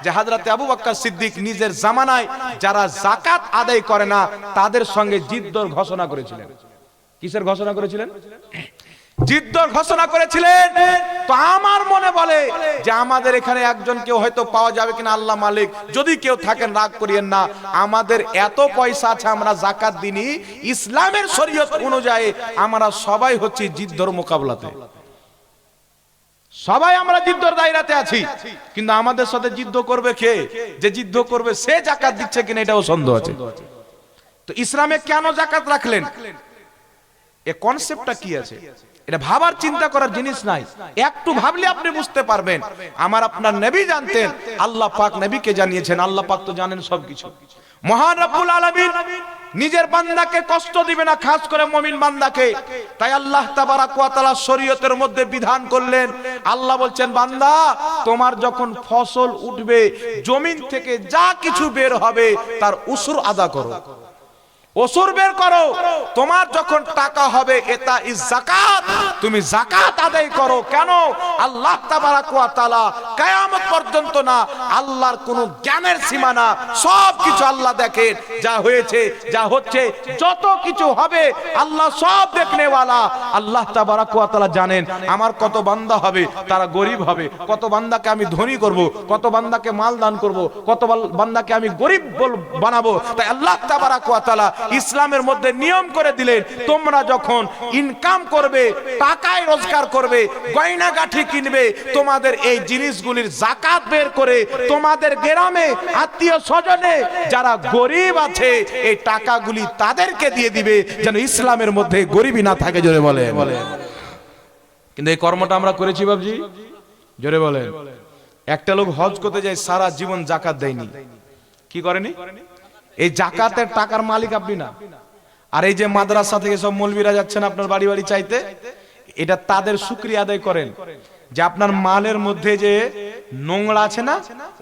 যে হযরতে আবু বকর সিদ্দিক নিজের জামানায় যারা যাকাত আদায় করে না তাদের সঙ্গে জিদ্দর ঘোষণা করেছিলেন। কিসের ঘোষণা করেছিলেন? জিদ্দর ঘোষণা করেছিলেন। তো আমার মনে বলে যে আমাদের এখানে একজন কেউ হয়তো পাওয়া যাবে কিনা, আল্লাহ মালিক, যদি কেউ থাকেন রাগ করিয়েন না। আমাদের এত পয়সা আছে, আমরা যাকাত দিনি ইসলামের শরীয়ত অনুযায়ী। আমরা সবাই হচ্ছে জিদ্দর মোকাবেলাতে, সবাই আমরা জিদ্দর দায়রাতে আছি, কিন্তু আমাদের সাথে জিদ্দ করবে কে? যে জিদ্দ করবে সে যাকাত দিচ্ছে কিনা এটাও সন্দেহ আছে। তো ইসলামে কেন যাকাত রাখলেন? এ কনসেপ্টটা কি আছে? এটা ভাবার চিন্তা করার জিনিস নাই। একটু ভাবলে আপনি বুঝতে পারবেন। আমার আপনার নবী জানতেন, আল্লাহ পাক নবীকে জানিয়েছেন। আল্লাহ পাক তো জানেন সবকিছু। মহান রব্বুল আলামিন নিজের বান্দাকে কষ্ট দিবে না, খাস করে মুমিন বান্দাকে। তাই আল্লাহ তাবারাক ওয়া তাআলা শরীয়তের মধ্যে বিধান করলেন। আল্লাহ বলছেন, বান্দা তোমার যখন ফসল উঠবে, জমিন থেকে যা কিছু বের হবে তার উসুর আদা করো, ওসুর বের করো। তোমার যখন টাকা হবে এটা ইজ যাকাত, তুমি যাকাত আদায় করো। কেন? আল্লাহ তাবারাক ওয়া তাআলা কিয়ামত পর্যন্ত না, আল্লাহর কোনো জ্ঞানের সীমা না, সব কিছু আল্লাহ দেখেন। যা হয়েছে, যা হচ্ছে, যত কিছু হবে আল্লাহ সব দেখনেওয়ালা। আল্লাহ তাবারাক ওয়া তাআলা জানেন আমার কত বান্দা হবে তারা গরিব হবে, কত বান্দাকে আমি ধনী করব, কত বান্দাকে মাল দান করব, কত বান্দাকে আমি গরিব বানাবো। তাই আল্লাহ তাবারাক ওয়া তাআলা ইসলামের মধ্যে নিয়ম করে দিলেন, তোমরা যখন ইনকাম করবে, টাকায় রোজগার করবে, গয়না গাঠি কিনবে, তোমাদের এই জিনিসগুলির যাকাত বের করে তোমাদের গ্রামে আত্মীয় স্বজনে যারা গরিব আছে এই টাকাগুলি তাদেরকে দিয়ে দিবে, যেন ইসলামের মধ্যে গরিবই না থাকে। জোরে বলে। কিন্তু এই কর্মটা আমরা করেছি বাবজি? জোরে বলে। একটা লোক হজ করতে যায়, সারা জীবন যাকাত দেয়নি। কি করেনি? এই যাকাতের টাকার মালিক আপনি না। আর এই যে মাদ্রাসা থেকে সব মৌলবীরা যাচ্ছেন আপনার বাড়ি বাড়ি চাইতে, এটা তাদের শুকরিয়া আদায় করেন যে আপনার মালের মধ্যে যে নোংরা আছে না,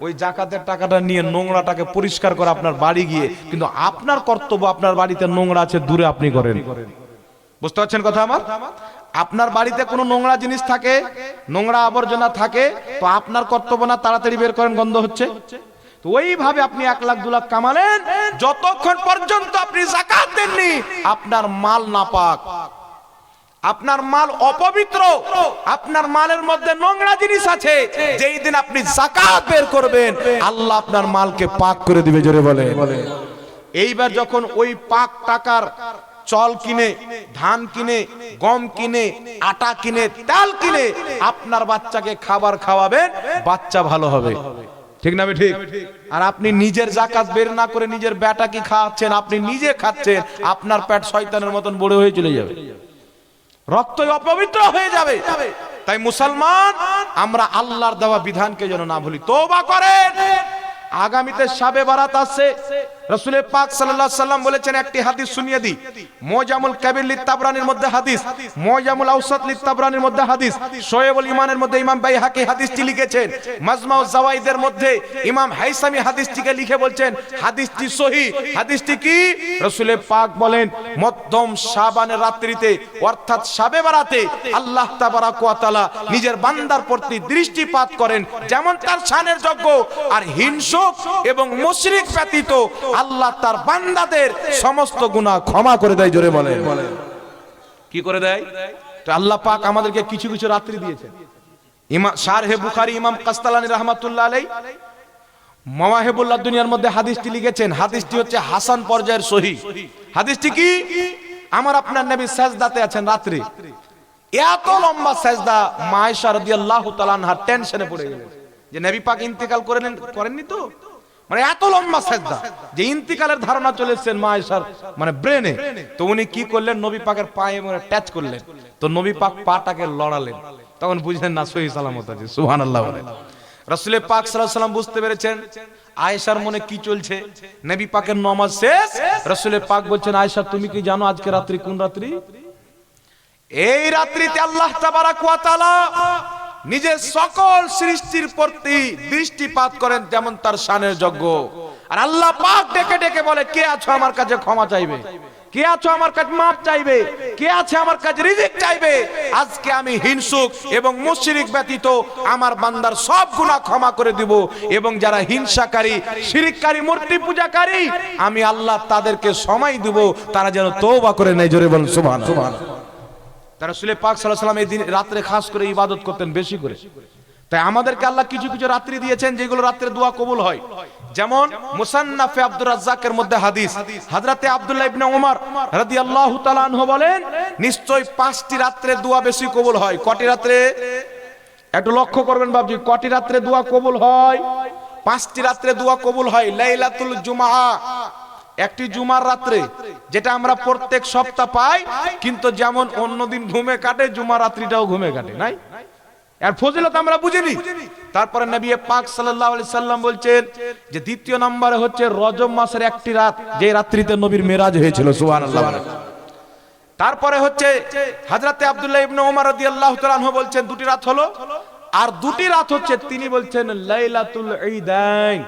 ওই যাকাতের টাকাটা নিয়ে নোংরাটাকে পরিষ্কার করে আপনার বাড়ি গিয়ে, কিন্তু আপনার কর্তব্য আপনার বাড়িতে নোংরা আছে দূরে আপনি করেন। বুঝতে পারছেন কথা আমার? আপনার বাড়িতে কোনো নোংরা জিনিস থাকে, নোংরা আবর্জনা থাকে, তো আপনার কর্তব্য না তাড়াতাড়ি বের করেন, গন্ধ হচ্ছে। তো ওইভাবে আপনি 1 লাখ 2 লাখ কামালেন, যতক্ষণ পর্যন্ত আপনি যাকাত দেননি আপনার মাল নাপাক, আপনার মাল অপবিত্র, আপনার মালের মধ্যে নোংরা জিনিস আছে। যেই দিন আপনি যাকাত বের করবেন আল্লাহ আপনার মালকে পাক করে দিবে। জোরে বলে। এইবার যখন ওই পাক টাকার চাল কিনে, ধান কিনে, গম কিনে, আটা কিনে, তেল কিনে আপনার বাচ্চাকে খাবার খাওয়াবেন, বাচ্চা ভালো হবে। ঠিক না ঠিক? আর আপনি নিজের যাকাত বের না করে নিজের বেটা কি খাওয়াচ্ছেন, আপনি নিজে খাচ্ছেন, আপনার পেট শয়তানের মতন বড় হয়ে চলে যাবে, রক্তই অপবিত্র হয়ে যাবে। তাই মুসলমান আমরা আল্লাহর দেওয়া বিধানকে যেন না ভুলি, তওবা করেন। আগামীতে শাবে বারাত আছে। রাসূল পাক সাল্লাল্লাহু আলাইহি সাল্লাম বলেছেন, একটি হাদিস শুনিয়ে দিই। মুজামুল কাবির লিত-তাবরানির মধ্যে হাদিস, মুজামুল আওসাত লিত-তাবরানির মধ্যে হাদিস, শোয়েবুল ঈমানের মধ্যে ইমাম বাইহাকি হাদিসটি লিখেছেন, মাজমাউজ জাওয়াইদের মধ্যে ইমাম হাইসামি হাদিসটিকে লিখে বলছেন হাদিসটি সহিহ। হাদিসটি কি? রাসূল পাক বলেন, মধ্যম শাবানের রাত্রিতে অর্থাৎ শাবে বারাতে আল্লাহ তাবারাক ওয়া তাআলা নিজের বান্দার প্রতি দৃষ্টিপাত করেন, যেমন তার শানের যোগ্য। আর হিংসুক এবং মুশরিক ব্যতীত আল্লাহ তার বান্দাদের সমস্ত গুনাহ ক্ষমা করে দেয়। জোরে বলে। কি করে দেয়? তো আল্লাহ পাক আমাদেরকে কিছু কিছু রাত্রি দিয়েছেন। ইমাম শারহে বুখারী ইমাম কাসতালানী রাহমাতুল্লাহ আলাইহি মাওয়াহিবুল্লাহ দুনিয়ার মধ্যে হাদিসটি লিখেছেন। হাদিসটি হচ্ছে হাসান পর্যায়ের সহিহ। হাদিসটি কি? আমার আপনার নবী সাজদাতে আছেন রাত্রি, এত লম্বা সাজদা, মা আয়েশা রাদিয়াল্লাহু তাআলা আনহা টেনশনে পড়ে গেলেন যে নবী পাক ইন্তেকাল করেননি তো, মানে এত লম্বা সাজদা যে ইন্তিকালের ধারণা চলে এসেছেন মা আয়েশার মানে ব্রেনে। তো উনি কি করলেন, নবী পাকের পায়ে মানে টাচ করলেন, তো নবী পাক পাটাকে লড়ালেন, তখন বুঝলেন না সহি সালামত আছে। সুবহানাল্লাহ বলেন। রাসূল পাক সাল্লাল্লাহু আলাইহি ওয়াসাল্লাম বুঝতে পেরেছেন আয়েশার মনে কি চলছে। নবী পাকের নামাজ শেষ, রাসূল পাক বলছেন, আয়েশা তুমি কি জানো আজকে রাত্রি কোন রাত্রি? এই রাত্রিতে আল্লাহ তাবারাক ওয়া তাআলা নিজের সকল সৃষ্টির প্রতি দৃষ্টিপাত করেন, যেমন তার শানের যোগ্য। আর আল্লাহ পাক ডেকে ডেকে বলে, কে আছো আমার কাছে ক্ষমা চাইবে, কে আছো আমার কাছে মাপ চাইবে, কে আছে আমার কাছে রিজিক চাইবে। আজকে আমি হিংসুক এবং মুশরিক ব্যতীত আমার বান্দার সব গুনাহ ক্ষমা করে দিব, এবং যারা হিংসাকারী, শিরককারী, মূর্তি পূজাকারী, আমি আল্লাহ তাদেরকে সময় দিব তারা যেন তওবা করে নেয়। জোরে বলুন সুবহানাল্লাহ। তারা রাসূল পাক সাল্লাল্লাহু আলাইহি ওয়াসাল্লাম এই দিন রাতে খাস করে ইবাদত করতেন বেশি করে। তাই আমাদেরকে আল্লাহ কিছু কিছু রাত্রি দিয়েছেন যেগুলো রাত্রে দোয়া কবুল হয়। যেমন মুসান্নাফে আব্দুর রাজ্জাকের মধ্যে হাদিস, হযরতে আব্দুল্লাহ ইবনে ওমর রাদিয়াল্লাহু তাআলা আনহু বলেন, নিশ্চয় 5টি রাত্রে দোয়া বেশি কবুল হয়। কটি রাত্রে? একটু লক্ষ্য করবেন বাবজি, কটি রাত্রে দোয়া কবুল হয়? 5টি রাত্রে দোয়া কবুল হয়। লাইলাতুল জুমআ, একটি জুমার রাত্রে, যেটা আমরা প্রত্যেক সপ্তাহ পাই, কিন্তু যেমন অন্যদিন ঘুমে কাটে, জুমার রাত্রিটাও ঘুমে কাটে, নাই? এর ফজিলত আমরা বুঝিনি। তারপরে নবী পাক সাল্লাল্লাহু আলাইহি সাল্লাম বলছেন যে দ্বিতীয় নম্বরে হচ্ছে রজব মাসের একটি রাত, যে রাত্রিতে নবীর মেরাজ হয়েছিল। সুবহানাল্লাহ। তারপরে হচ্ছে হযরতে আব্দুল্লাহ ইবনে ওমর রাদিয়াল্লাহু তাআলা আনহু বলছেন দুটি রাত হলো, আর দুটি রাত হচ্ছে তিনি বলছেন লাইলাতুল ঈদাইন,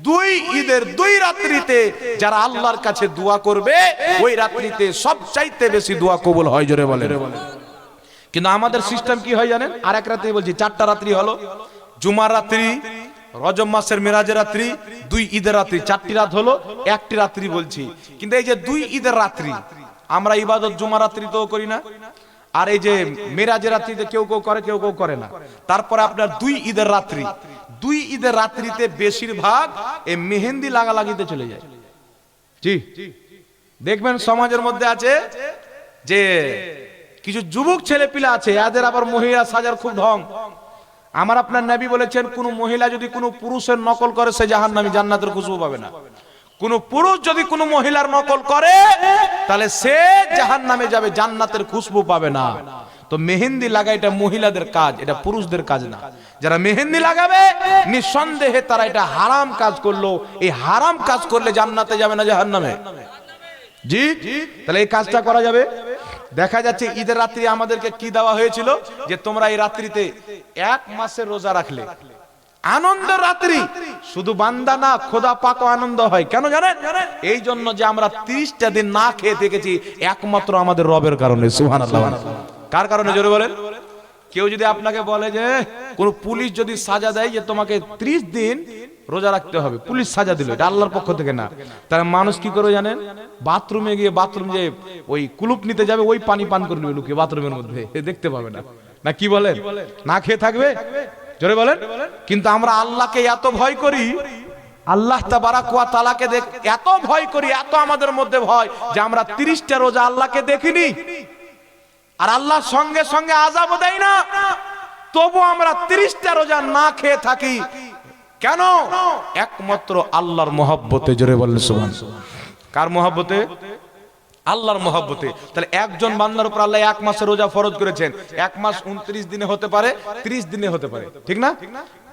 দুই ঈদের দুই রাত্রিতে যারা আল্লাহর কাছে দোয়া করবে ওই রাত্রিতে সবচাইতে বেশি দোয়া কবুল হয়। জোরে বলেন। কিন্তু আমাদের সিস্টেম কি হয় জানেন? আর এক রাত্রি বলছি, 4টা রাত্রি হলো, জুমার রাত্রি, রজব মাসের মেরাজের রাত্রি, দুই ঈদের রাত্রি, 4টি রাত হলো, একটি রাত্রি বলছি। কিন্তু এই যে দুই ঈদের রাত্রি, আমরা ইবাদত জুমার রাত্রিতেও করি না, আর এই যে মেরাজের রাত্রিতে কেউ কেউ করে, কেউ কেউ করে না। তারপরে আপনার দুই ঈদের রাত্রি, দুই ঈদের রাত্রিতে বেশিরভাগ এই মেহেন্দি লাগালাগিতে চলে যায়। জি, দেখবেন সমাজের মধ্যে আছে যে কিছু যুবক ছেলে পিলা আছে, এদের আবার মহিলা সাজার খুব ঢং। আমার আপনার নবী বলেছেন, কোন মহিলা যদি কোনো পুরুষের নকল করে সে জাহান্নামী, জান্নাতের খুশবু পাবে না। কোন পুরুষ যদি কোনো মহিলার নকল করে তাহলে সে জাহান্নামে যাবে, জান্নাতের খুশবু পাবে না। তো মেহেন্দি লাগা এটা মহিলাদের কাজ, এটা পুরুষদের কাজ না। যারা মেহেন্দি লাগাবে নিঃসন্দেহে তারা এটা হারাম কাজ করলো। এই হারাম কাজ করলে জান্নাতে যাবে না, জাহান্নামে। জি, তাহলে এই কাজটা করা যাবে। দেখা যাচ্ছে ঈদের রাত্রি আমাদেরকে কি দেওয়া হয়েছিল, যে তোমরা এই রাত্রিতে 1 মাসের রোজা রাখলে, আনন্দের রাত্রি। শুধু বান্দা না, খোদা পাকও আনন্দ হয়। কেন জানেন? এই জন্য যে আমরা 30টা দিন না খেয়ে থেকেছি, একমাত্র আমাদের রবের কারণে। সুবহানাল্লাহ। কার কারণে? জোরে বলেন। কেউ যদি আপনাকে বলে যে কোন পুলিশ যদি সাজা দেয় যে তোমাকে 30 দিন রোজা রাখতে হবে, পুলিশ সাজা দিল, এটা আল্লাহর পক্ষ থেকে না, তারা মানুষ কি করে জানেন? বাথরুমে গিয়ে, বাথরুম যে ওই কুলুপ নিতে যাবে, ওই পানি পান করে নেবে লুকিয়ে বাথরুমের মধ্যে, দেখতে পাবে না। না কি বলেন? না খেয়ে থাকবে। জোরে বলেন। কিন্তু আমরা আল্লাহকে এত ভয় করি, আল্লাহ তাবারাক ওয়া তাআলাকে এত ভয় করি, এত আমাদের মধ্যে ভয় যে আমরা 30টা রোজা আল্লাহকে দেখিনি, আর আল্লাহ সঙ্গে সঙ্গে আযাবও দেয় না, তবু আমরা 30টা রোজা না খেয়ে থাকি। কেন? একমাত্র আল্লাহর মহব্বতে। জোরে বলেন সুবহানাল্লাহ। কার মহব্বতে? আল্লাহর মহব্বতে। তাহলে একজন বান্দার উপর আল্লাহ 1 মাসের রোজা ফরজ করেছেন। 1 মাস 29 দিনে হতে পারে, 30 দিনে হতে পারে, ঠিক না?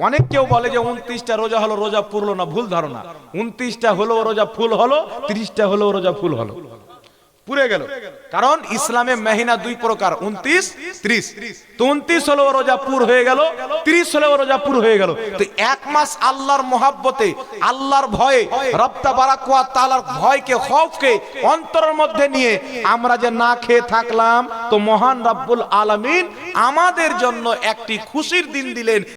অনেক কেউ বলে যে 29টা রোজা হলো, রোজা পুরলো না, ভুল ধারণা। 29টা হলো রোজা ফুল হলো, 30টা হলো রোজা ফুল হলো, পুরে গেল। কারণ ইসলামে মহিনা 2 প্রকার, 29, 30। তো 29 হলো রোজা পুর হয়ে গেল, 30 হলো রোজা পুর হয়ে গেল। তো 1 মাস আল্লাহর মহব্বতে, আল্লাহর ভয়ে, রব তাবারাক ওয়া তাআলার ভয়কে, খৌফকে অন্তরের মধ্যে নিয়ে আমরা যে না খেয়ে থাকলাম, তো মহান রব্বুল আলামিন আমাদের জন্য একটি খুশির দিন দিলেন।